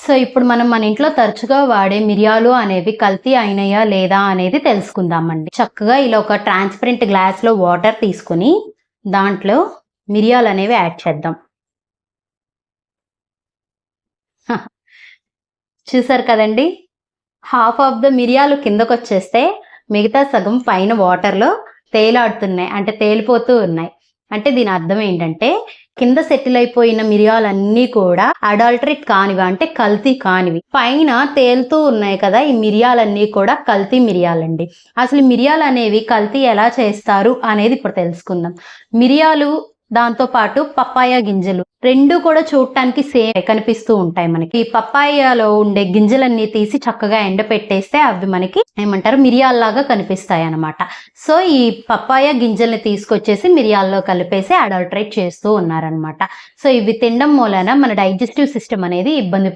So, ఇప్పుడు మనం మన ఇంట్లో తరచుగా వాడే మిరియాలు అనేవి కల్తీ అయినయా లేదా అనేది తెలుసుకుందామండి. చక్కగా ఇలా ఒక ట్రాన్స్‌పరెంట్ గ్లాస్‌లో వాటర్ తీసుకొని, దాంట్లో మిరియాలనేవి యాడ్ చేద్దాం. చూసారు కదండీ! హాఫ్ ఆఫ్ ద మిరియాలు కిందకొచ్చేస్తే, మిగతా సగం పైన వాటర్‌లో తేలాడుతున్నాయి. అంటే తేలిపోతూ ఉన్నాయి. అంటే దీని అర్థం ఏంటంటే, కింద సెటిల్ అయిపోయిన మిరియాలన్నీ కూడా అడల్టరేట్ కానివి. అంటే కల్తీ కానివి. పైన తేలుతూ ఉన్నాయి కదా! ఈ మిరియాలన్నీ కూడా కల్తీ మిరియాలండి. అసలు మిరియాలనేవి కల్తీ ఎలా చేస్తారు అనేది ఇప్పుడు తెలుసుకుందాం. మిరియాలు దాంతో పాటు పప్పాయ గింజలు 2 కూడా చూడటానికి సేమ్ కనిపిస్తూ ఉంటాయి మనకి. ఈ పప్పాయలో ఉండే గింజలన్నీ తీసి చక్కగా ఎండపెట్టేస్తే అవి మనకి ఏమంటారు మిరియాల్లాగా కనిపిస్తాయన్నమాట. సో, ఈ పప్పాయ గింజల్ని తీసుకొచ్చేసి మిరియాల్లో కలిపేసి అడల్టరేట్ చేస్తూ ఉన్నారనమాట. సో, ఇవి తినడం మూలాన మన డైజెస్టివ్ సిస్టమ్ అనేది ఇబ్బంది